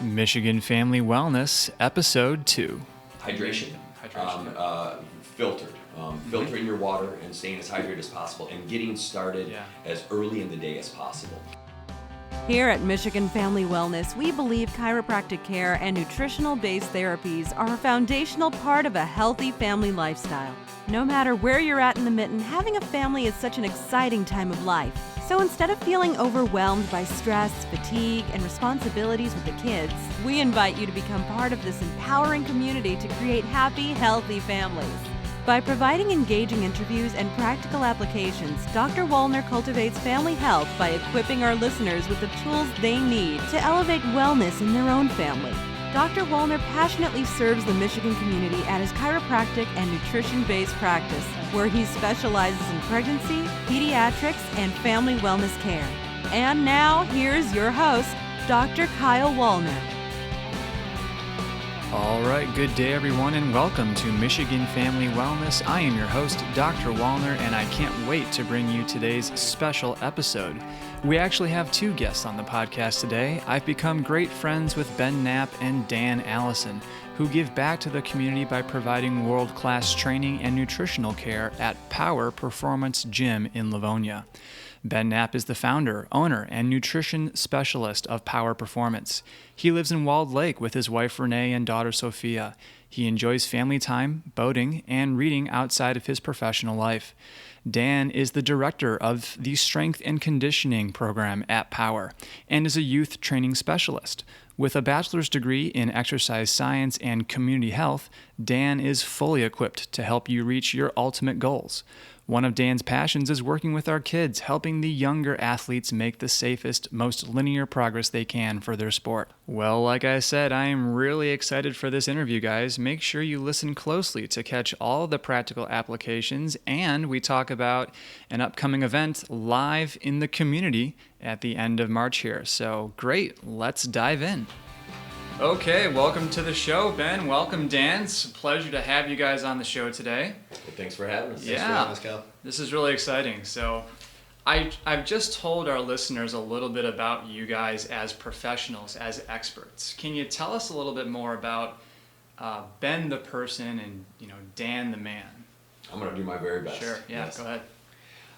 Michigan Family Wellness, Episode 2. Hydration. Filtered. Filtering your water and staying as hydrated as possible and getting started as early in the day as possible. Here at Michigan Family Wellness, we believe chiropractic care and nutritional-based therapies are a foundational part of a healthy family lifestyle. No matter where you're at in the mitten, having a family is such an exciting time of life. So instead of feeling overwhelmed by stress, fatigue, and responsibilities with the kids, we invite you to become part of this empowering community to create happy, healthy families. By providing engaging interviews and practical applications, Dr. Wollner cultivates family health by equipping our listeners with the tools they need to elevate wellness in their own family. Dr. Wollner passionately serves the Michigan community at his chiropractic and nutrition-based practice, where he specializes in pregnancy, pediatrics, and family wellness care. And now, here's your host, Dr. Kyle Wollner. All right, good day everyone, and welcome to Michigan Family Wellness. I am your host, Dr. Wollner, and I can't wait to bring you today's special episode. We actually have two guests on the podcast today. I've become great friends with Ben Knapp and Dan Allison, who give back to the community by providing world-class training and nutritional care at Power Performance Gym in Livonia. Ben Knapp is the founder, owner, and nutrition specialist of Power Performance. He lives in Walled Lake with his wife Renee and daughter Sophia. He enjoys family time, boating, and reading outside of his professional life. Dan is the director of the Strength and Conditioning program at Power and is a youth training specialist. With a bachelor's degree in exercise science and community health, Dan is fully equipped to help you reach your ultimate goals. One of Dan's passions is working with our kids, helping the younger athletes make the safest, most linear progress they can for their sport. Well, like I said, I am really excited for this interview, guys. Make sure you listen closely to catch all the practical applications, and we talk about an upcoming event live in the community at the end of March here. So great, let's dive in. Okay, welcome to the show, Ben. Welcome, Dan. It's a pleasure to have you guys on the show today. Well, thanks for having us. Yeah, thanks for having us, Cal. This is really exciting. So I've just told our listeners a little bit about you guys as professionals, as experts. Can you tell us a little bit more about Ben the person and Dan the man? I'm going to do my very best. Sure, yeah, yes. Go ahead.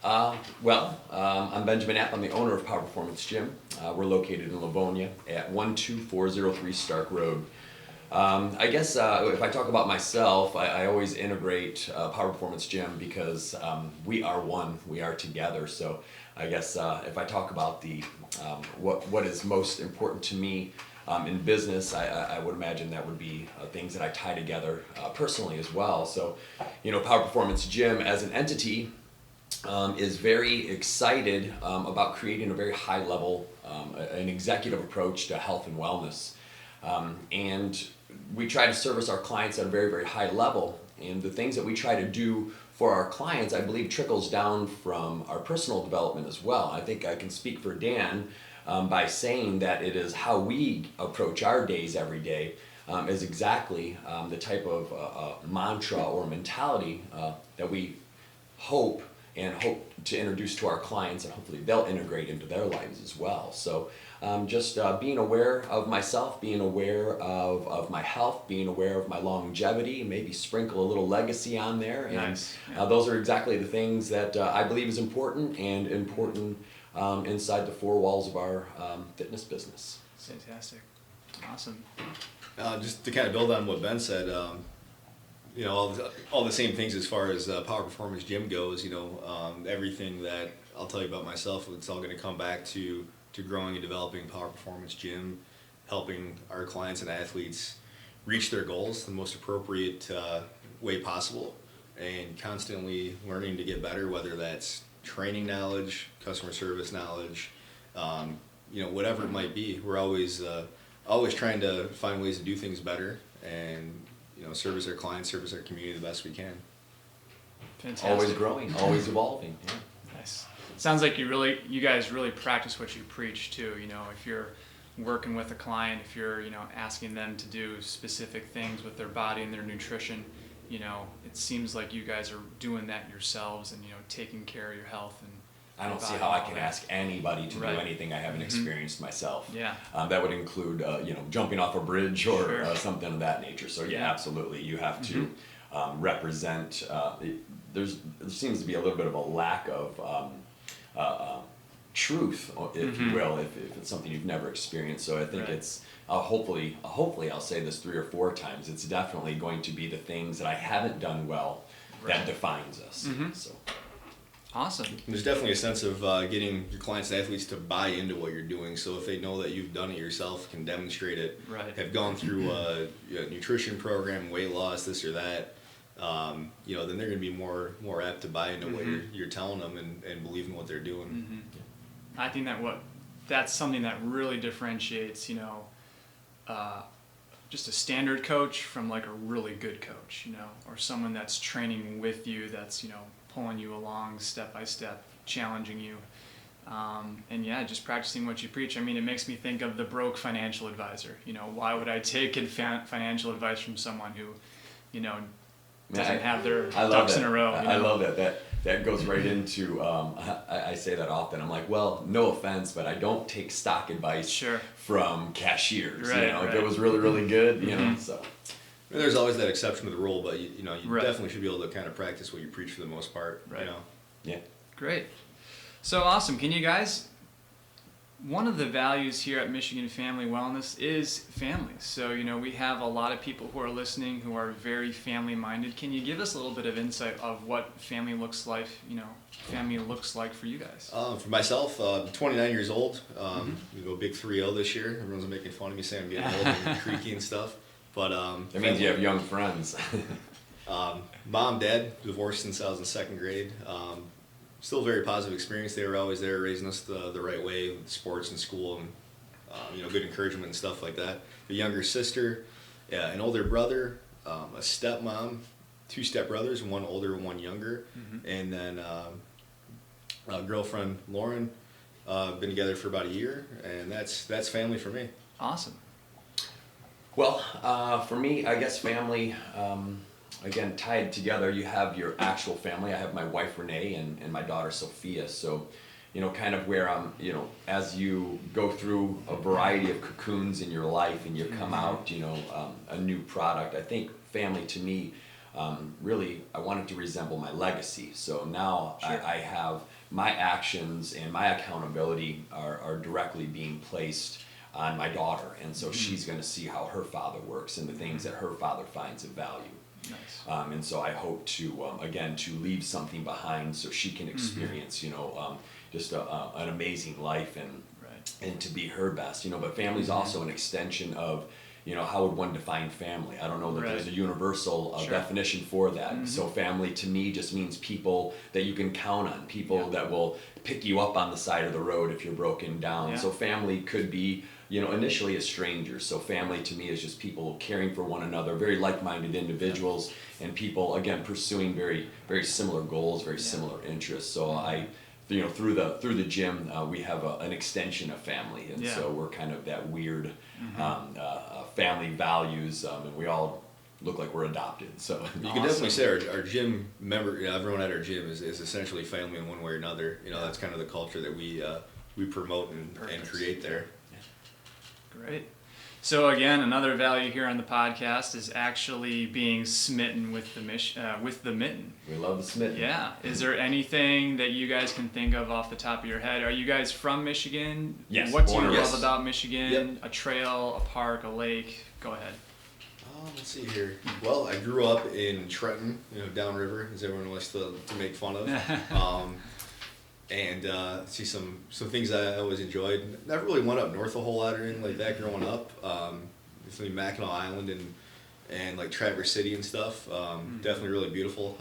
I'm Benjamin Knapp. I'm the owner of Power Performance Gym. We're located in Livonia at 12403 Stark Road. I guess if I talk about myself, I always integrate Power Performance Gym because we are one, we are together. So I guess if I talk about the what is most important to me in business, I would imagine that would be things that I tie together personally as well. So, Power Performance Gym as an entity is very excited about creating a very high level, an executive approach to health and wellness. And we try to service our clients at a very, very high level. And the things that we try to do for our clients, I believe, trickles down from our personal development as well. I think I can speak for Dan by saying that it is how we approach our days every day is exactly the type of mantra or mentality that we hope to introduce to our clients, and hopefully they'll integrate into their lives as well. So just being aware of myself, being aware of my health, being aware of my longevity, maybe sprinkle a little legacy on there. And nice. Those are exactly the things that I believe is important inside the four walls of our fitness business. Fantastic. Awesome. Just to kind of build on what Ben said, all the same things as far as Power Performance Gym goes. Everything that I'll tell you about myself, it's all going to come back to growing and developing Power Performance Gym, helping our clients and athletes reach their goals the most appropriate way possible, and constantly learning to get better, whether that's training knowledge, customer service knowledge, whatever it might be. We're always trying to find ways to do things better and service our clients, service our community the best we can. Fantastic. Always growing, always evolving. Yeah. Nice. Sounds like you guys really practice what you preach too. If you're working with a client, if you're asking them to do specific things with their body and their nutrition, it seems like you guys are doing that yourselves and taking care of your health and I don't see about how I all can that. ask anybody to Right. do anything I haven't experienced myself. Yeah. That would include, jumping off a bridge or Sure. something of that nature. So yeah, Yeah. absolutely, you have to represent. There seems to be a little bit of a lack of truth, if you will, if it's something you've never experienced. So I think Right. it's hopefully I'll say this 3 or 4 times. It's definitely going to be the things that I haven't done well that defines us. So. Awesome. There's definitely a sense of getting your clients and athletes to buy into what you're doing. So if they know that you've done it yourself, can demonstrate it, Right. have gone through a nutrition program, weight loss, this or that, then they're going to be more apt to buy into what you're telling them and believe in what they're doing. I think that's something that really differentiates, just a standard coach from like a really good coach, or someone that's training with you, that's, pulling you along step by step, challenging you. And yeah, just practicing what you preach. I mean, it makes me think of the broke financial advisor. Why would I take financial advice from someone who, doesn't have their ducks in a row? I love that. That goes right into, I say that often. I'm like, well, no offense, but I don't take stock advice from cashiers. Right, If it was really, really good, so. There's always that exception to the rule, but you definitely should be able to kind of practice what you preach for the most part. Right. Yeah. Great. So awesome. Can you guys, one of the values here at Michigan Family Wellness is family. So, we have a lot of people who are listening who are very family minded. Can you give us a little bit of insight of what family looks like for you guys? For myself, I'm 29 years old. We go big 3-0 this year. Everyone's making fun of me saying I'm getting old and creaky and stuff. But that means you have young friends. Mom, dad, divorced since I was in 2nd grade. Still a very positive experience. They were always there raising us the right way with sports and school and good encouragement and stuff like that. A younger sister, an older brother, a stepmom, 2 stepbrothers, one older and one younger, and then a girlfriend, Lauren. Been together for about a year, and that's family for me. Awesome. Well, for me, I guess family, again, tied together, you have your actual family. I have my wife, Renee, and my daughter, Sophia. So, kind of where I'm, as you go through a variety of cocoons in your life and you come out, a new product, I think family to me, really, I want it to resemble my legacy. So now I have my actions and my accountability are directly being placed on my daughter, and so she's going to see how her father works and the things that her father finds of value. Nice. And so I hope to again to leave something behind so she can experience just an amazing life and to be her best. But family is also an extension of how would one define family? I don't know that there's a universal definition for that. So family to me just means people that you can count on, people that will pick you up on the side of the road if you're broken down. So family could be initially a stranger. So family to me is just people caring for one another, very like-minded individuals, and people again pursuing very, very similar goals, very similar interests. So through the gym, we have an extension of family, and so we're kind of that weird family values, and we all look like we're adopted. So you can definitely say our gym member, everyone at our gym is essentially family in one way or another. That's kind of the culture that we promote and create there. Great. So again, another value here on the podcast is actually being smitten with the mitten. We love the smitten. Yeah. Is there anything that you guys can think of off the top of your head? Are you guys from Michigan? Yes. What do you love about Michigan? Yep. A trail, a park, a lake? Go ahead. Let's see here. Well, I grew up in Trenton, downriver, as everyone likes to make fun of. And see some things I always enjoyed. Never really went up north a whole lot or anything like that growing up. Definitely Mackinac Island and like Traverse City and stuff. Definitely really beautiful.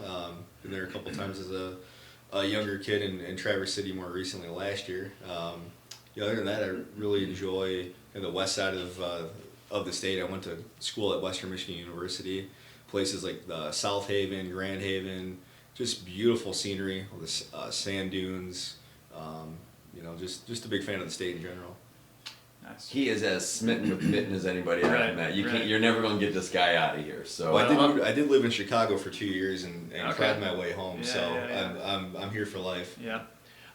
Been there a couple times as a younger kid in Traverse City more recently last year. Other than that, I really enjoy the west side of the state. I went to school at Western Michigan University. Places like South Haven, Grand Haven. Just beautiful scenery, all the sand dunes. Just a big fan of the state in general. Nice. He is as smitten with mitten as anybody I've met. You're never going to get this guy out of here. So well, I did live in Chicago for 2 years and cried my way home. I'm here for life. Yeah.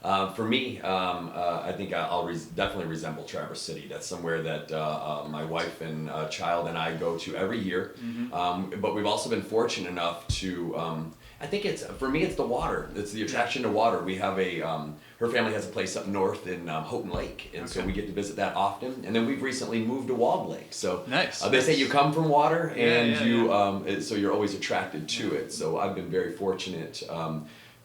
For me, I think I'll definitely resemble Traverse City. That's somewhere that my wife and child and I go to every year. But we've also been fortunate enough to, I think for me, it's the water. It's the attraction to water. We have her family has a place up north in Houghton Lake, and so we get to visit that often. And then we've recently moved to Walled Lake. So nice. They say you come from water, and so you're always attracted to it. So I've been very fortunate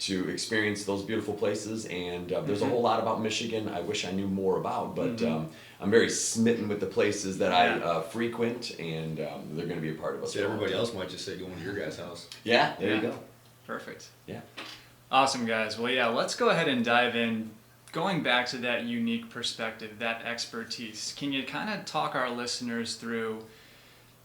to experience those beautiful places, and there's a whole lot about Michigan I wish I knew more about, but I'm very smitten with the places that I frequent, and they're going to be a part of us. So everybody else might just say going to your guys' house. Yeah, there you go. Perfect. Yeah. Awesome, guys. Well, yeah, let's go ahead and dive in. Going back to that unique perspective, that expertise, can you kind of talk our listeners through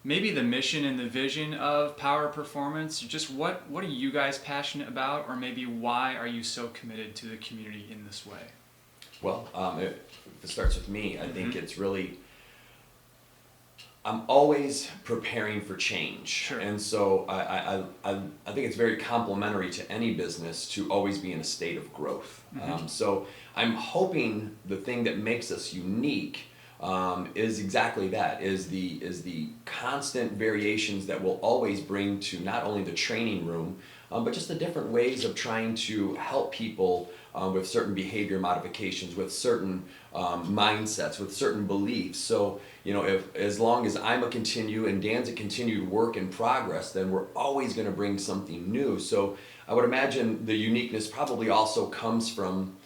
maybe the mission and the vision of Power Performance? Just what are you guys passionate about, or maybe why are you so committed to the community in this way? Well, if it starts with me, I think it's really, I'm always preparing for change. Sure. And so I think it's very complementary to any business to always be in a state of growth. So I'm hoping the thing that makes us unique is exactly that, is the constant variations that we'll always bring to not only the training room, but just the different ways of trying to help people with certain behavior modifications, with certain mindsets, with certain beliefs. So, as long as I'm a continue and Dan's a continued work in progress, then we're always going to bring something new. So I would imagine the uniqueness probably also comes from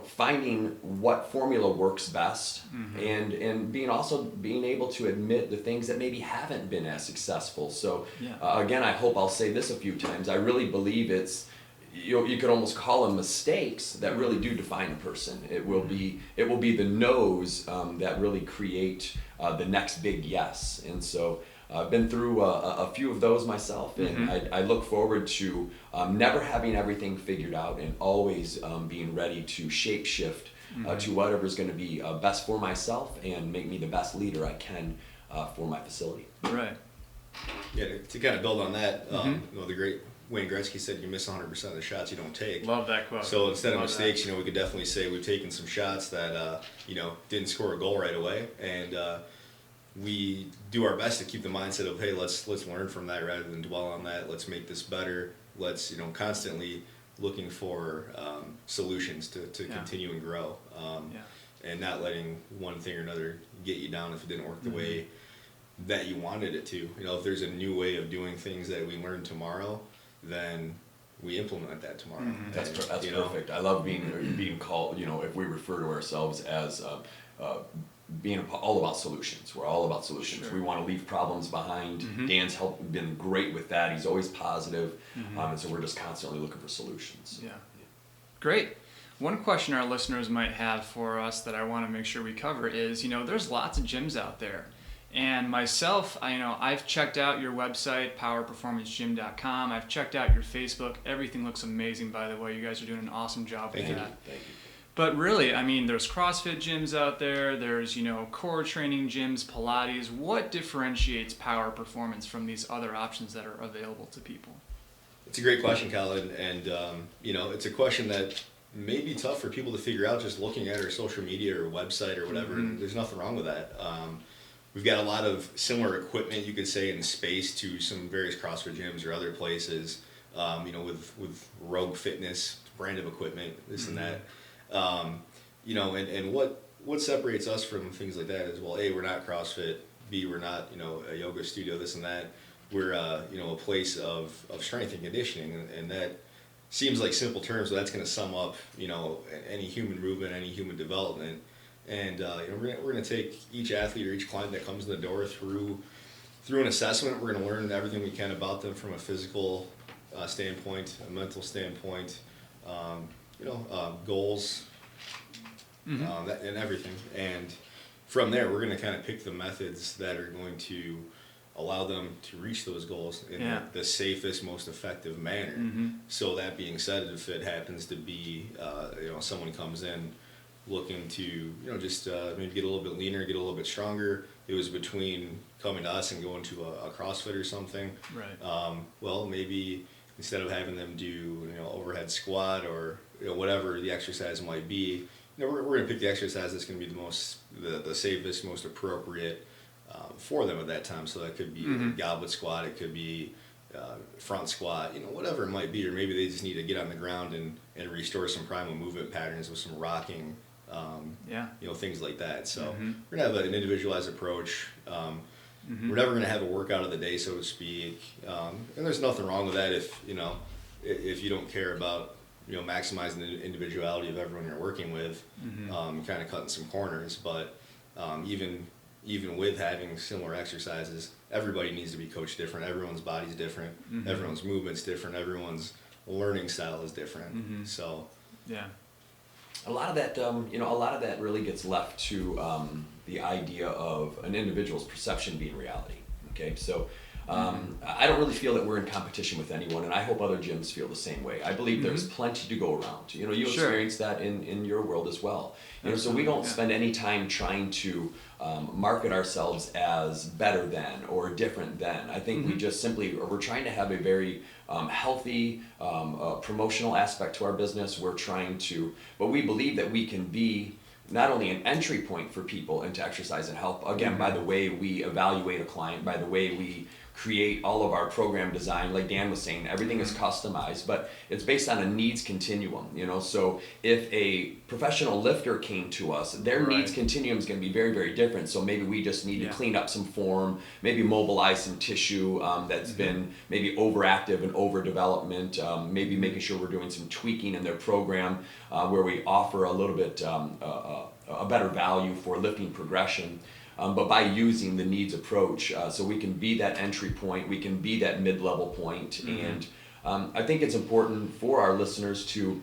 finding what formula works best, and being able to admit the things that maybe haven't been as successful. So again, I hope I'll say this a few times. I really believe it's, you could almost call them mistakes that really do define a person. It will be the no's that really create the next big yes. And so I've been through a few of those myself, and I look forward to never having everything figured out, and always being ready to shape shift to whatever's going to be best for myself and make me the best leader I can for my facility. Right. Yeah, to kind of build on that, the great Wayne Gretzky said, "You miss 100% of the shots you don't take." Love that quote. So instead of mistakes, we could definitely say we've taken some shots that didn't score a goal right away, and we do our best to keep the mindset of, hey, let's learn from that rather than dwell on that. Let's make this better. Let's constantly looking for solutions to continue and grow, and not letting one thing or another get you down if it didn't work the way that you wanted it to. If there's a new way of doing things that we learn tomorrow, then we implement that tomorrow. That's perfect. I love being called, if we refer to ourselves as being all about solutions. We're all about solutions. Sure. We want to leave problems behind. Dan's been great with that. He's always positive. And so we're just constantly looking for solutions. Yeah. Great. One question our listeners might have for us that I want to make sure we cover is, there's lots of gyms out there. And myself, I've checked out your website, powerperformancegym.com. I've checked out your Facebook. Everything looks amazing, by the way. You guys are doing an awesome job with that. Thank you. But really, there's CrossFit gyms out there. There's, core training gyms, Pilates. What differentiates Power Performance from these other options that are available to people? It's a great question, Colin. And, it's a question that may be tough for people to figure out just looking at our social media or website or whatever. There's nothing wrong with that. We've got a lot of similar equipment, you could say, in space to some various CrossFit gyms or other places, with Rogue Fitness brand of equipment, this and that. And what separates us from things like that is, well, A, we're not CrossFit, B, we're not, a yoga studio, this and that. We're, a place of strength and conditioning, and that seems like simple terms, but that's going to sum up, any human movement, any human development. And we're going to take each athlete or each client that comes in the door through an assessment. We're going to learn everything we can about them from a physical standpoint, a mental standpoint, goals, and everything. And from there, we're going to kind of pick the methods that are going to allow them to reach those goals in the safest, most effective manner. So that being said, if it happens to be, someone comes in looking to, just maybe get a little bit leaner, get a little bit stronger. It was between coming to us and going to a CrossFit or something. Right. Well, maybe instead of having them do, overhead squat or, whatever the exercise might be, we're going to pick the exercise that's going to be the safest, most appropriate for them at that time. So that could be a goblet squat, it could be front squat, whatever it might be, or maybe they just need to get on the ground and restore some primal movement patterns with some rocking, things like that. So we're going to have an individualized approach. We're never going to have a workout of the day, so to speak, and there's nothing wrong with that if you don't care about maximizing the individuality of everyone you're working with, kind of cutting some corners. But even with having similar exercises, everybody needs to be coached different. Everyone's body's different. Everyone's movement's different. Everyone's learning style is different. So a lot of that really gets left to the idea of an individual's perception being reality. Okay, so I don't really feel that we're in competition with anyone, and I hope other gyms feel the same way. I believe there's plenty to go around. You experience that in your world as well. So we don't spend any time trying to market ourselves as better than or different than. I think we just we're trying to have a very healthy promotional aspect to our business. But we believe that we can be not only an entry point for people into exercise and health, again, by the way we evaluate a client, by the way we create all of our program design, like Dan was saying, everything is customized, but it's based on a needs continuum, so if a professional lifter came to us, their needs continuum is going to be very, very different. So maybe we just need to clean up some form, maybe mobilize some tissue that's been maybe overactive and overdevelopment, maybe making sure we're doing some tweaking in their program where we offer a little bit a better value for lifting progression. But by using the needs approach, so we can be that entry point, we can be that mid-level point. And I think it's important for our listeners to,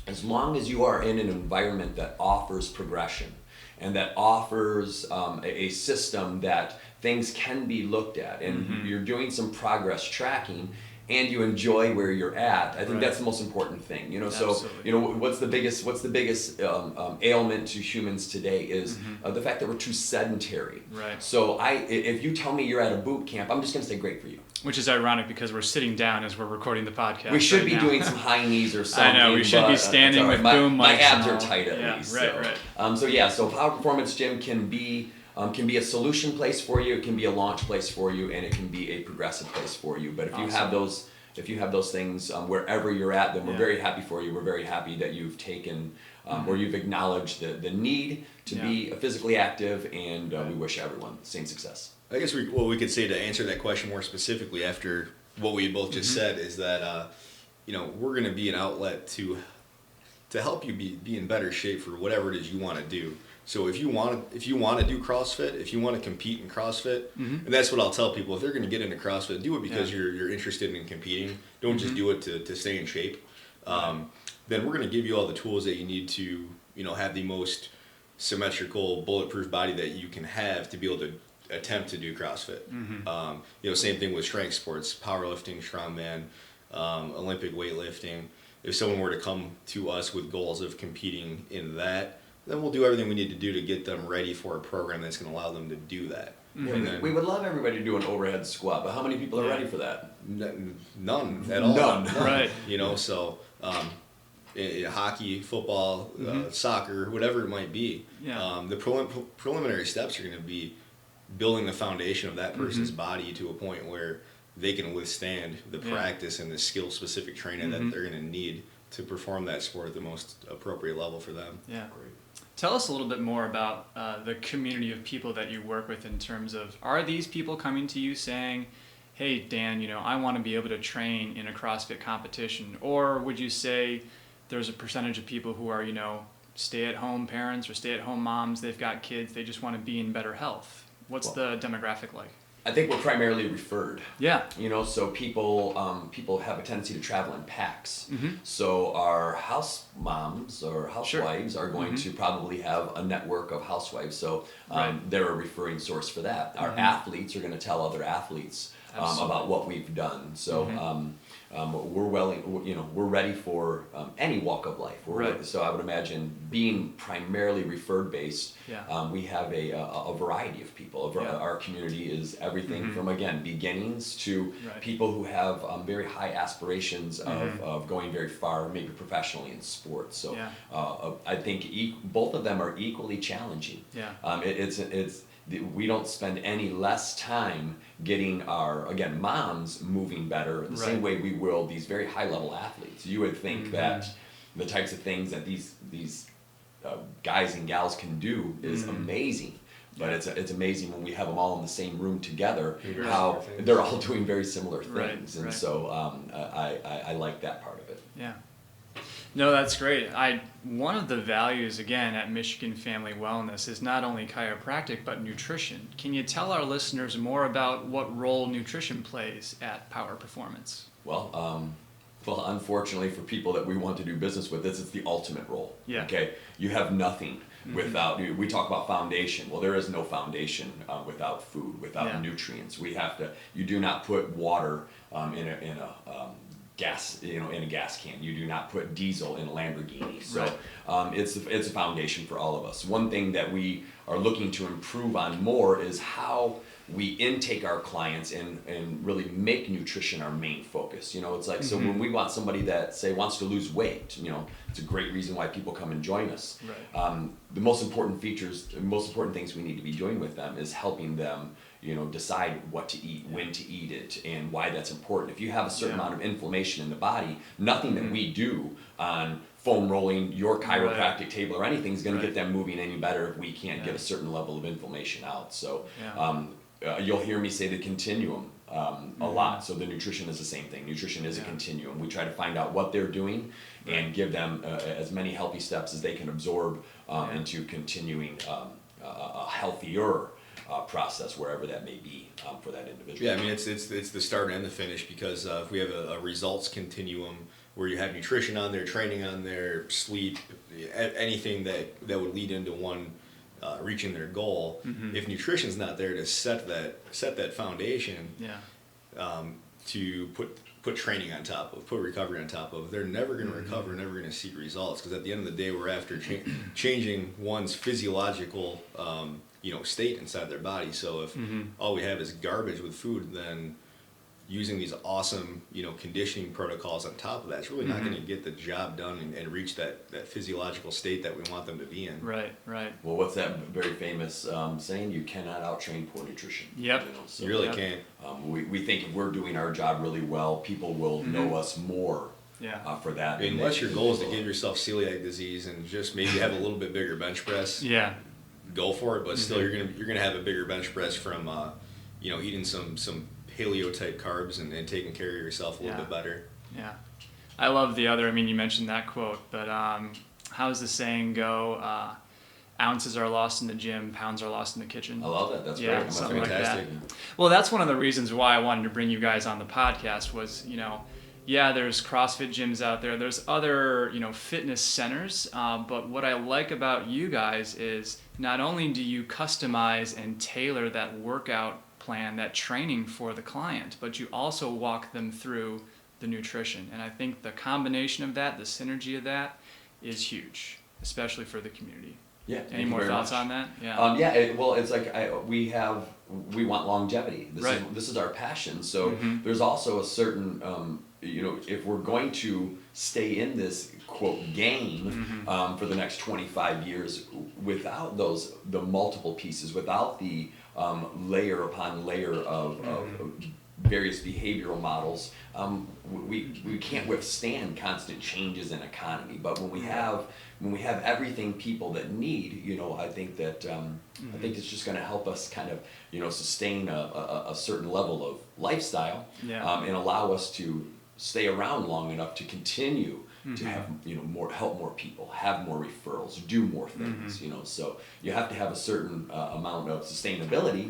as long as you are in an environment that offers progression and that offers a system that things can be looked at, and you're doing some progress tracking, and you enjoy where you're at, I think that's the most important thing. So what's the biggest ailment to humans today is the fact that we're too sedentary. Right. So if you tell me you're at a boot camp, I'm just going to say great for you. Which is ironic because we're sitting down as we're recording the podcast. We should be now. doing some high knees or something. I know, we should be standing with boom mics. My abs are tight at least. Right. So Power Performance Gym can be a solution place for you, it can be a launch place for you, and it can be a progressive place for you. But if you have those things wherever you're at, then we're very happy for you. We're very happy that you've taken or you've acknowledged the need to be physically active, and we wish everyone the same success. I guess what we could say to answer that question more specifically after what we both just said is that we're going to be an outlet to help you be in better shape for whatever it is you want to do. So if you want to do CrossFit, if you want to compete in CrossFit, and that's what I'll tell people, if they're going to get into CrossFit, do it because you're interested in competing. Don't just do it to stay in shape. Then we're going to give you all the tools that you need to have the most symmetrical, bulletproof body that you can have to be able to attempt to do CrossFit. Same thing with strength sports, powerlifting, strongman, Olympic weightlifting. If someone were to come to us with goals of competing in that, then we'll do everything we need to do to get them ready for a program that's going to allow them to do that. We would love everybody to do an overhead squat, but how many people are ready for that? None at all. None. Right. So hockey, football, soccer, whatever it might be, the preliminary steps are going to be building the foundation of that person's body to a point where they can withstand the practice and the skill-specific training that they're going to need to perform that sport at the most appropriate level for them. Yeah. Tell us a little bit more about the community of people that you work with in terms of, are these people coming to you saying, hey, Dan, I want to be able to train in a CrossFit competition? Or would you say there's a percentage of people who are, stay-at-home parents or stay-at-home moms, they've got kids, they just want to be in better health? What's the demographic like? I think we're primarily referred. Yeah. So people have a tendency to travel in packs. So our house moms or housewives are going to probably have a network of housewives. So they're a referring source for that. Our athletes are going to tell other athletes. about what we've done. So we're ready for any walk of life. Right. So I would imagine being primarily referred based, Yeah. we have a variety of people. Our community is everything from, again, beginnings to Right. people who have very high aspirations of going very far, maybe professionally in sports. So I think both of them are equally challenging. Yeah. We don't spend any less time getting our, again, moms moving better the same way we will these very high level athletes. You would think that the types of things that these guys and gals can do is amazing. But it's amazing when we have them all in the same room together, how they're all doing very similar things. And so I like that part of it. Yeah. No, that's great. One of the values, again, at Michigan Family Wellness is not only chiropractic, but nutrition. Can you tell our listeners more about what role nutrition plays at Power Performance? Well, unfortunately for people that we want to do business with, it's the ultimate role. Yeah. Okay, you have nothing without. We talk about foundation. Well, there is no foundation without food, without nutrients. You do not put water in a gas, in a gas can. You do not put diesel in a Lamborghini. So it's a foundation for all of us. One thing that we are looking to improve on more is how we intake our clients and really make nutrition our main focus. It's like, so when we want somebody that, say, wants to lose weight, it's a great reason why people come and join us. Right. The most important things we need to be doing with them is helping them decide what to eat, when to eat it, and why that's important. If you have a certain amount of inflammation in the body, nothing that we do on foam rolling, your chiropractic table, or anything is going to get them moving any better if we can't get a certain level of inflammation out. So you'll hear me say the continuum a lot. So the nutrition is the same thing. Nutrition is a continuum. We try to find out what they're doing and give them as many healthy steps as they can absorb into continuing a healthier process wherever that may be for that individual. Yeah, I mean, it's the start and the finish, because if we have a results continuum where you have nutrition on there, training on there, sleep, anything that would lead into one reaching their goal. If nutrition's not there to set that foundation, to put training on top of, put recovery on top of, they're never going to recover, never going to see results, because at the end of the day, we're after changing one's physiological state inside their body. So if all we have is garbage with food, then using these awesome conditioning protocols on top of that, it's really not going to get the job done and reach that physiological state that we want them to be in. Right. Well, what's that very famous saying? You cannot out-train poor nutrition. Yep. So, You really can't. We think if we're doing our job really well, people will know us more for that. Unless your goal is to give yourself celiac disease and just maybe have a little bit bigger bench press. Yeah. Go for it, but still you're gonna have a bigger bench press from eating some paleo type carbs and taking care of yourself a little bit better. Yeah. I love the other, you mentioned that quote, but how does the saying go? Ounces are lost in the gym, pounds are lost in the kitchen. I love that. That's yeah, great. something Fantastic. like that. Well, that's one of the reasons why I wanted to bring you guys on the podcast was, there's CrossFit gyms out there. There's other, fitness centers. But what I like about you guys is not only do you customize and tailor that workout plan, that training for the client, but you also walk them through the nutrition. And I think the combination of that, the synergy of that, is huge, especially for the community. Yeah. Any more thoughts on that? Yeah. It's like we want longevity. This is our passion. So there's also a certain if we're going to stay in this quote game for the next 25 years without the multiple pieces, without the layer upon layer of various behavioral models, we can't withstand constant changes in economy. But when we have everything people that need, I think that I think it's just going to help us kind of sustain a certain level of lifestyle and allow us to stay around long enough to continue to have help more people, have more referrals, do more things. So you have to have a certain amount of sustainability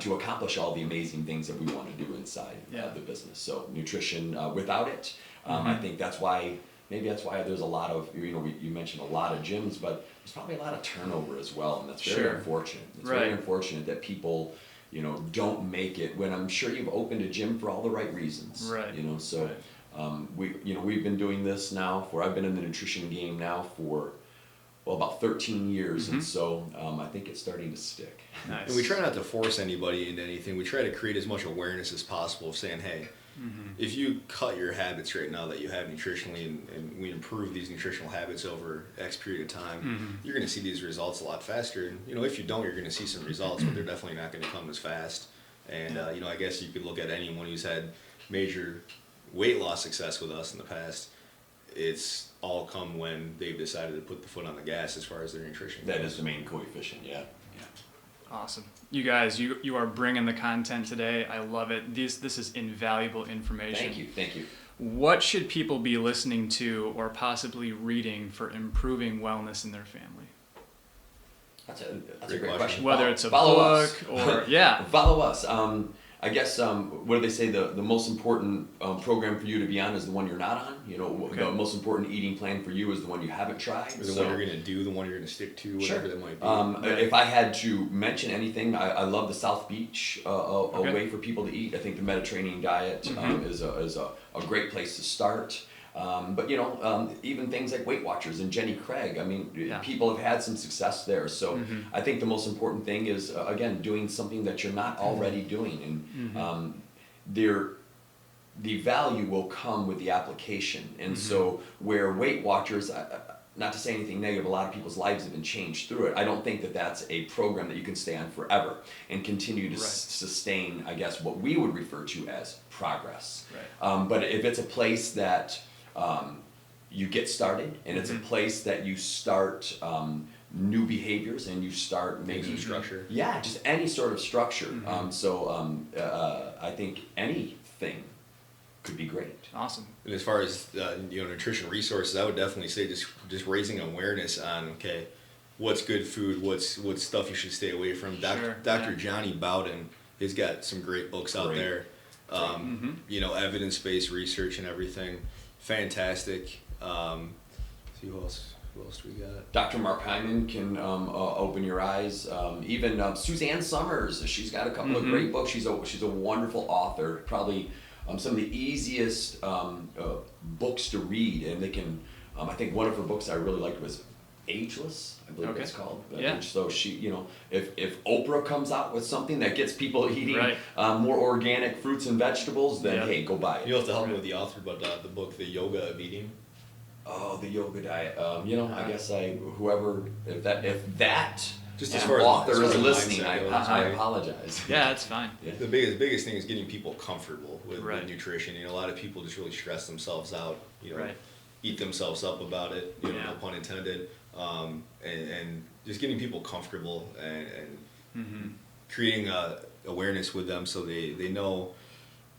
to accomplish all the amazing things that we want to do inside the business. So nutrition, without it, I think that's why there's a lot of you mentioned a lot of gyms, but there's probably a lot of turnover as well, and that's very unfortunate. It's very unfortunate that people don't make it when I'm sure you've opened a gym for all the right reasons. Right. So Right. we've been doing this now I've been in the nutrition game now for about 13 years, and so I think it's starting to stick. Nice. And we try not to force anybody into anything. We try to create as much awareness as possible of saying, hey, if you cut your habits right now that you have nutritionally and we improve these nutritional habits over X period of time, you're going to see these results a lot faster. And, if you don't, you're going to see some results, but they're definitely not going to come as fast. And, I guess you could look at anyone who's had major weight loss success with us in the past. It's all come when they've decided to put the foot on the gas as far as their nutrition goes. That is the main coefficient, yeah. Awesome. You guys, you are bringing the content today. I love it. This is invaluable information. Thank you. What should people be listening to or possibly reading for improving wellness in their family? That's a great question. Whether it's a Follow book us. or, yeah. Follow us. I guess, what do they say, the most important program for you to be on is the one you're not on? Okay. The most important eating plan for you is the one you haven't tried. Or the one you're going to do, the one you're going to stick to, whatever that might be. If I had to mention anything, I love the South Beach, a way for people to eat. I think the Mediterranean diet is a great place to start. But even things like Weight Watchers and Jenny Craig, people have had some success there. So I think the most important thing is, again, doing something that you're not already doing. And the value will come with the application. And so where Weight Watchers, not to say anything negative, a lot of people's lives have been changed through it. I don't think that that's a program that you can stay on forever and continue to sustain, I guess, what we would refer to as progress. Right. But if it's a place that you get started, and it's a place that you start new behaviors, and you start making structure. Yeah, just any sort of structure. I think anything could be great. Awesome. And as far as nutrition resources, I would definitely say just raising awareness on what's good food, what's stuff you should stay away from. Dr. Johnny Bowden, he's got some great books out there. Evidence-based research and everything. Fantastic. See who else do we got? Dr. Mark Hyman can open your eyes. Even Suzanne Summers, she's got a couple of great books. She's a wonderful author. Probably some of the easiest books to read, and they can. I think one of her books I really liked was Ageless, I believe it's called. Yeah. So she, if Oprah comes out with something that gets people eating more organic fruits and vegetables, then hey, go buy it. You'll have to help me with the author, but the book, The Yoga of Eating. Oh, the yoga diet. I guess if that just as far author as is listening, mindset goes, I apologize. Yeah, that's fine. Yeah. The biggest thing is getting people comfortable with nutrition. A lot of people just really stress themselves out. Eat themselves up about it. No pun intended. And just getting people comfortable and creating awareness with them so they know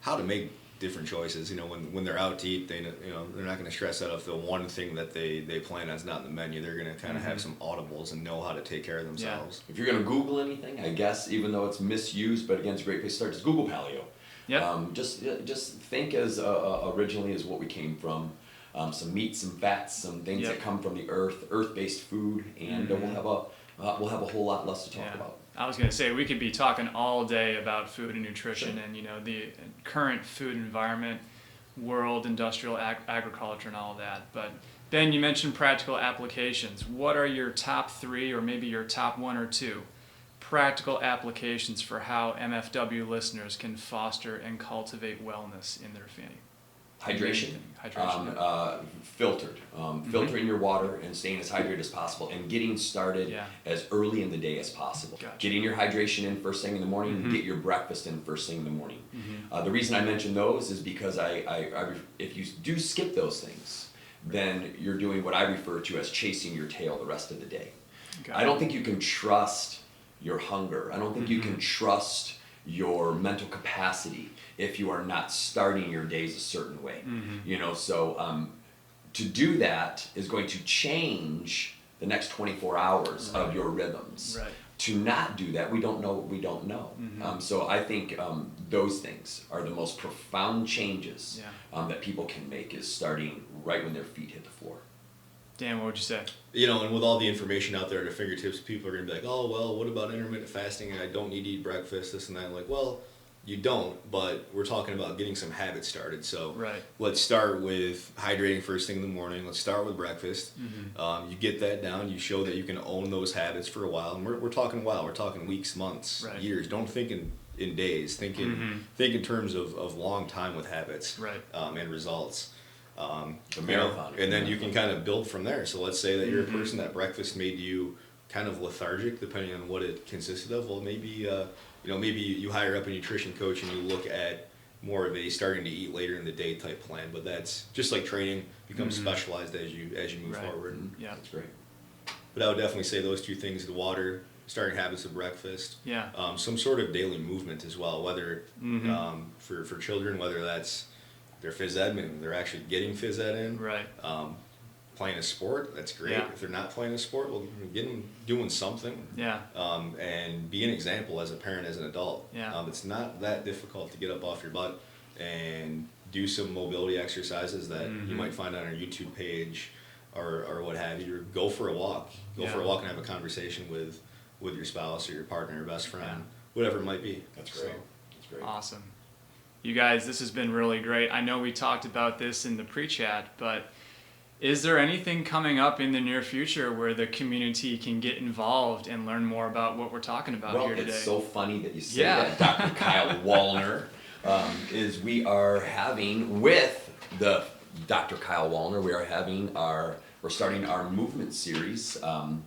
how to make different choices. When they're out to eat, they're not going to stress out if the one thing that they plan on is not in the menu. They're going to kind of have some audibles and know how to take care of themselves. If you're going to Google anything, I guess, even though it's misused, but again, it's a great place to start, just Google paleo. Yep. Just think as originally as what we came from. Some meats, some fats, some things that come from the earth-based food, and we'll have a whole lot less to talk about. I was going to say, we could be talking all day about food and nutrition and, the current food environment, world, industrial agriculture, and all of that. But Ben, you mentioned practical applications. What are your top 3 or maybe your top 1 or 2 practical applications for how MFW listeners can foster and cultivate wellness in their family? Hydration. Filtered. Filtering your water and staying as hydrated as possible, and getting started as early in the day as possible. Gotcha. Getting your hydration in first thing in the morning, get your breakfast in first thing in the morning. The reason I mention those is because if you do skip those things, then you're doing what I refer to as chasing your tail the rest of the day. I don't think you can trust your hunger. I don't think you can trust your mental capacity if you are not starting your days a certain way. So to do that is going to change the next 24 hours of your rhythms. To not do that, we don't know what we don't know. So I think those things are the most profound changes that people can make, is starting right when their feet hit the floor. Dan, what would you say? And with all the information out there at our fingertips, people are going to be like, oh, well, what about intermittent fasting? And I don't need to eat breakfast, this and that. I'm like, well, you don't, but we're talking about getting some habits started. So Right. let's start with hydrating first thing in the morning. Let's start with breakfast. You get that down. You show that you can own those habits for a while. And we're talking a while. We're talking weeks, months, Right. years. Don't think in days. Think in terms of long time with habits Right. And results. The marathon. And then you can kind of build from there. So let's say that you're a person that breakfast made you kind of lethargic, depending on what it consisted of. Well, maybe maybe you hire up a nutrition coach and you look at more of a starting to eat later in the day type plan. But that's just like training, becomes specialized as you move Right. forward. Yeah. That's great. But I would definitely say those two things: the water, starting habits of breakfast, Yeah. some sort of daily movement as well. Whether for children, whether that's their phys ed, maybe they're actually getting phys ed in. Right. Playing a sport, that's great. Yeah. If they're not playing a sport, well, get them doing something. Yeah. And be an example as a parent, as an adult. Yeah. It's not that difficult to get up off your butt and do some mobility exercises that you might find on our YouTube page or what have you. Or go for a walk. Go for a walk and have a conversation with your spouse or your partner or best friend, whatever it might be. That's great. That's great. Awesome. You guys, this has been really great. I know we talked about this in the pre-chat, but is there anything coming up in the near future where the community can get involved and learn more about what we're talking about here today? It's so funny that you say Yeah. that, Dr. Kyle Wallner. Is we are having with the Dr. Kyle Wallner, we're starting our movement series and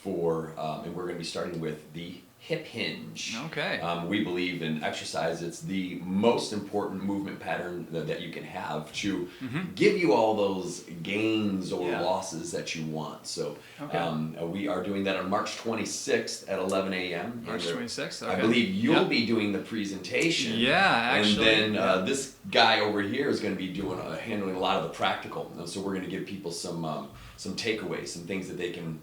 we're going to be starting with the hip hinge. Okay. We believe in exercise. It's the most important movement pattern that you can have to give you all those gains or losses that you want. So we are doing that on March 26th at 11 a.m. March 26th? Okay. I believe you'll be doing the presentation. Yeah, actually. And then this guy over here is going to be handling a lot of the practical. And so we're going to give people some takeaways, some things that they can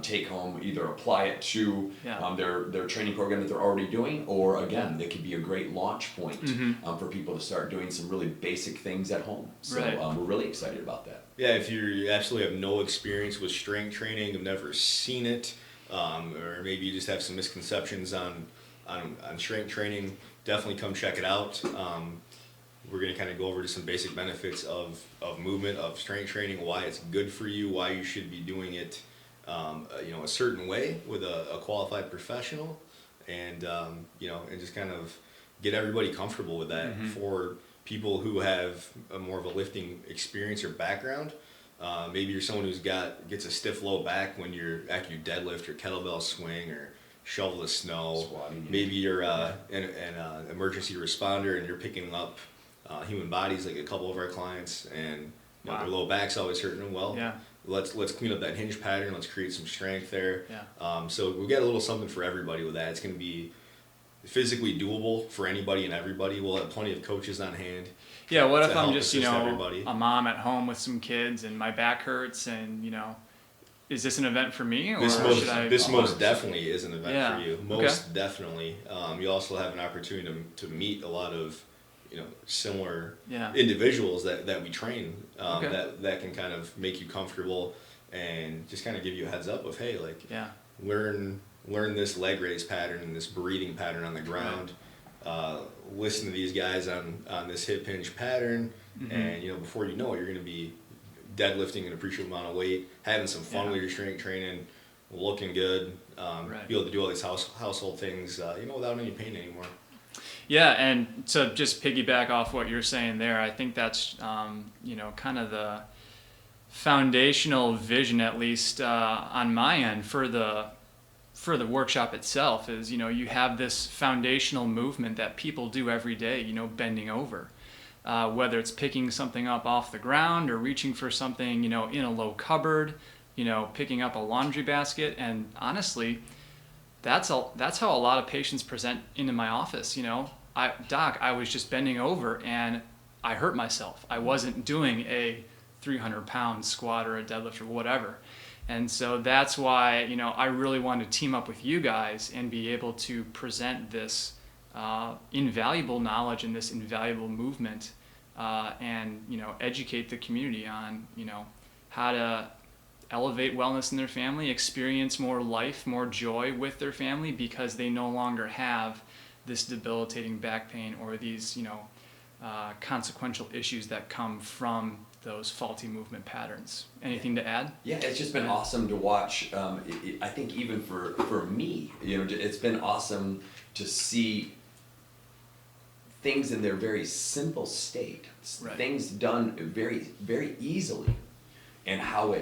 take home, either apply it to their training program that they're already doing, or again, they could be a great launch point for people to start doing some really basic things at home. So we're really excited about that. Yeah, if you absolutely have no experience with strength training, have never seen it, or maybe you just have some misconceptions on strength training, definitely come check it out. We're going to kind of go over to some basic benefits of movement, of strength training, why it's good for you, why you should be doing it a certain way with a qualified professional, and and just kind of get everybody comfortable with that. For people who have more of a lifting experience or background, maybe you're someone who's gets a stiff low back when after you deadlift or kettlebell swing or shovel the snow. Squatting. Maybe you're an emergency responder and you're picking up human bodies, like a couple of our clients, and their low back's always hurting them. Well, let's clean up that hinge pattern. Let's create some strength there. So we got a little something for everybody with that. It's going to be physically doable for anybody and everybody. We'll have plenty of coaches on hand. Yeah, what if I'm just, everybody. a mom at home with some kids and my back hurts and, is this an event for me? Or this most definitely is an event for you. Most Okay. definitely. You also have an opportunity to meet a lot of similar Yeah. individuals that we train Okay. that can kind of make you comfortable and just kind of give you a heads up of, hey, like learn this leg raise pattern and this breathing pattern on the ground. Listen to these guys on this hip hinge pattern, and before you know it, you're going to be deadlifting an appreciable amount of weight, having some fun with your strength training, looking good, be able to do all these household things without any pain anymore. Yeah, and to just piggyback off what you're saying there, I think that's kind of the foundational vision, at least on my end, for the workshop itself. Is you have this foundational movement that people do every day. Bending over, whether it's picking something up off the ground or reaching for something in a low cupboard, picking up a laundry basket, and honestly, that's how a lot of patients present into my office. Doc, I was just bending over and I hurt myself. I wasn't doing a 300-pound squat or a deadlift or whatever. And so that's why, I really want to team up with you guys and be able to present this invaluable knowledge and this invaluable movement and, educate the community on, how to elevate wellness in their family, experience more life, more joy with their family, because they no longer have this debilitating back pain or these, consequential issues that come from those faulty movement patterns. Anything to add? Yeah, it's just been awesome to watch. I think even for me, it's been awesome to see things in their very simple state, Right. things done very, very easily, and how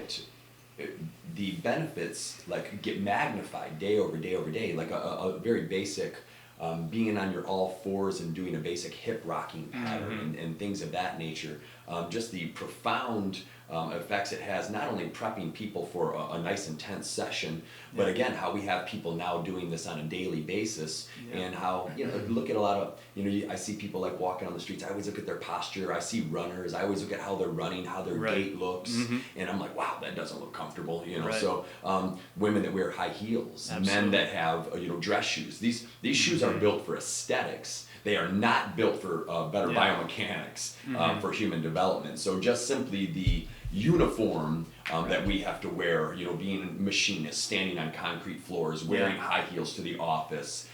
the benefits like get magnified day over day over day, like a very basic being on your all fours and doing a basic hip rocking pattern and things of that nature. Just the profound effects it has, not only prepping people for a nice intense session, but again, how we have people now doing this on a daily basis, and how, look at a lot of, I see people like walking on the streets. I always look at their posture. I see runners. I always look at how they're running, how their gait looks, and I'm like, wow, that doesn't look comfortable, Right. So women that wear high heels, Absolutely. men that have, dress shoes. These shoes are built for aesthetics. They are not built for better biomechanics, for human development. So just simply the uniform that we have to wear, being machinists, standing on concrete floors, wearing high heels to the office,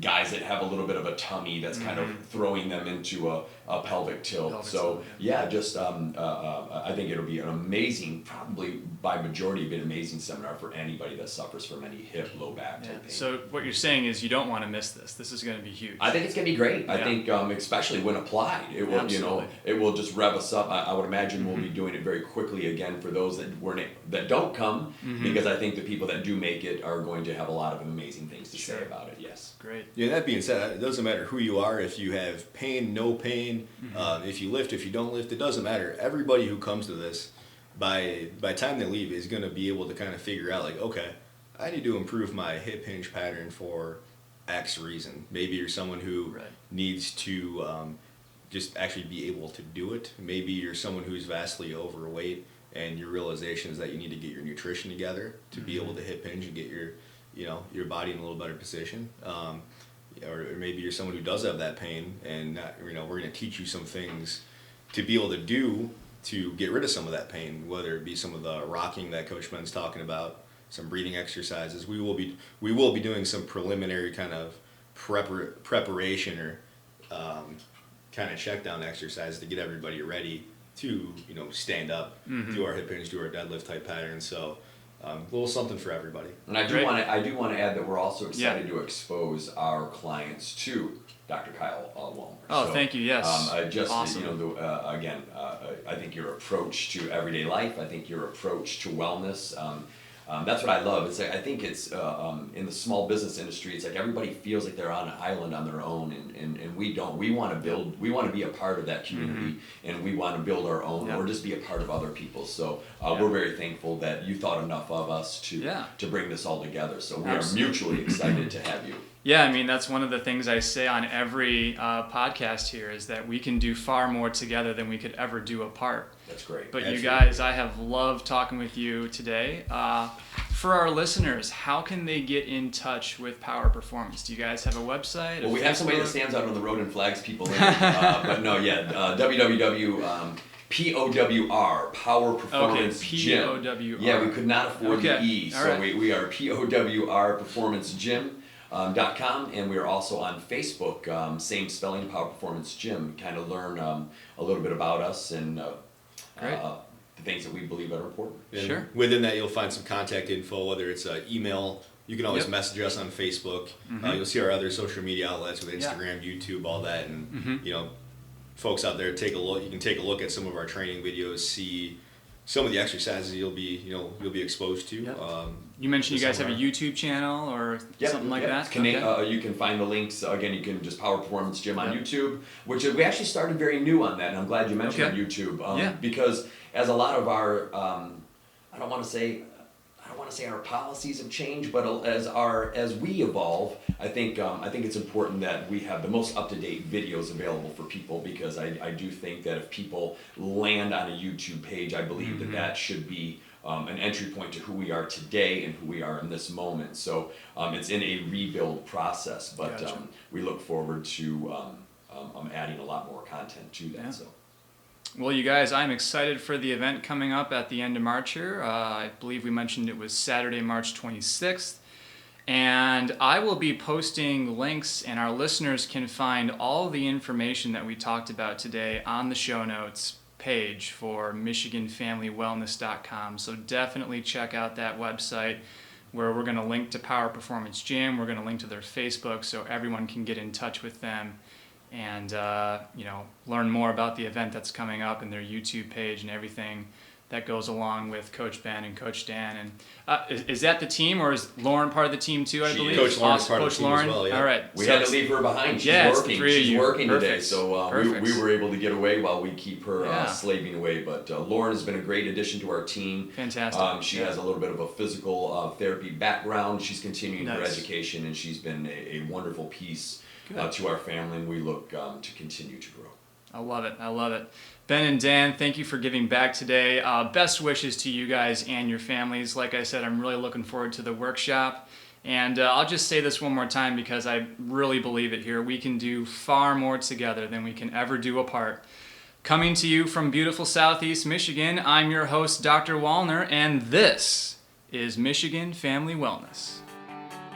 guys that have a little bit of a tummy that's kind of throwing them into a pelvic tilt. Just I think it'll be an amazing, probably by majority of an amazing seminar for anybody that suffers from any hip, low back type pain. So what you're saying is you don't want to miss this. This is going to be huge. I think it's going to be great. I think especially when applied, it will, it will just rev us up. I would imagine we'll be doing it very quickly again for those that don't come, because I think the people that do make it are going to have a lot of amazing things to say about it. Yes. Great. Yeah, that being said, it doesn't matter who you are, if you have pain, no pain, if you lift, if you don't lift, it doesn't matter. Everybody who comes to this, by the time they leave, is going to be able to kind of figure out, like, okay, I need to improve my hip hinge pattern for X reason. Maybe you're someone who needs to just actually be able to do it. Maybe you're someone who's vastly overweight, and your realization is that you need to get your nutrition together to be able to hip hinge and get your body in a little better position. Or maybe you're someone who does have that pain, and we're going to teach you some things to be able to do to get rid of some of that pain, whether it be some of the rocking that Coach Ben's talking about, some breathing exercises. We will be doing some preliminary kind of preparation or kind of check down exercise to get everybody ready to stand up, do our hip hinge, do our deadlift type pattern. So a little something for everybody. And I do want to add that we're also excited to expose our clients to Dr. Kyle Wallner. Oh, thank you. Yes. Awesome. Again, I think your approach to everyday life, I think your approach to wellness, that's what I love. It's like, I think it's in the small business industry, it's like everybody feels like they're on an island on their own, and we don't. We want to be a part of that community, and we want to build our own, or just be a part of other people's. So we're very thankful that you thought enough of us to bring this all together. So we are mutually excited to have you. Yeah, I mean, that's one of the things I say on every podcast here, is that we can do far more together than we could ever do apart. That's great. But you guys, I have loved talking with you today. For our listeners, how can they get in touch with Power Performance? Do you guys have a website? Well, we have somebody that stands out on the road and flags people in. www. POWR, Power Performance Gym. POWR. Yeah, we could not afford the E, so right. we are POWR Performance Gym. .com, and we are also on Facebook, same spelling, Power Performance Gym. Kind of learn a little bit about us and the things that we believe are important. And sure. Within that, you'll find some contact info, whether it's email. You can always message us on Facebook. You'll see our other social media outlets with Instagram, YouTube, all that, and folks out there, take a look. You can take a look at some of our training videos, see some of the exercises you'll be exposed to. Yep. You mentioned you guys have a YouTube channel or something like that? You can find the links. Again, you can just Power Performance Gym on YouTube, which we actually started very new on that, and I'm glad you mentioned YouTube. Because as a lot of our, I don't want to say our policies have changed, but as we evolve, I think it's important that we have the most up-to-date videos available for people, because I do think that if people land on a YouTube page, I believe that should be an entry point to who we are today and who we are in this moment. So it's in a rebuild process, but we look forward to adding a lot more content to that. So. Well, you guys, I'm excited for the event coming up at the end of March here. I believe we mentioned it was Saturday, March 26th. And I will be posting links, and our listeners can find all the information that we talked about today on the show notes page for MichiganFamilyWellness.com. So definitely check out that website, where we're going to link to Power Performance Gym. We're going to link to their Facebook so everyone can get in touch with them and learn more about the event that's coming up, and their YouTube page and everything that goes along with Coach Ben and Coach Dan. And is that the team, or is Lauren part of the team too, I believe? Coach Lauren's part of the team Lauren? as well, yeah. All right. We had to leave her behind. She's working. She's working today, so we were able to get away while we keep her slaving away. But Lauren has been a great addition to our team. Fantastic. She has a little bit of a physical therapy background. She's continuing her education, and she's been a wonderful piece to our family, and we look to continue to grow. I love it. I love it. Ben and Dan, thank you for giving back today. Best wishes to you guys and your families. Like I said, I'm really looking forward to the workshop. And I'll just say this one more time because I really believe it here. We can do far more together than we can ever do apart. Coming to you from beautiful Southeast Michigan, I'm your host, Dr. Wallner, and this is Michigan Family Wellness.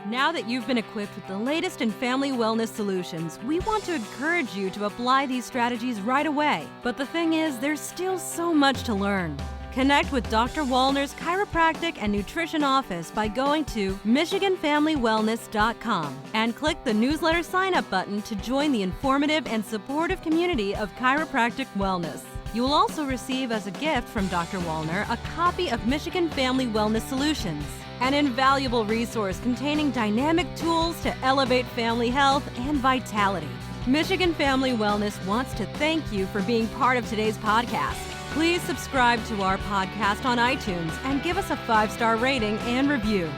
Now that you've been equipped with the latest in family wellness solutions, we want to encourage you to apply these strategies right away. But the thing is, there's still so much to learn. Connect with Dr. Wallner's Chiropractic and Nutrition Office by going to MichiganFamilyWellness.com and click the newsletter sign-up button to join the informative and supportive community of chiropractic wellness. You will also receive as a gift from Dr. Wallner a copy of Michigan Family Wellness Solutions, an invaluable resource containing dynamic tools to elevate family health and vitality. Michigan Family Wellness wants to thank you for being part of today's podcast. Please subscribe to our podcast on iTunes and give us a 5-star rating and review.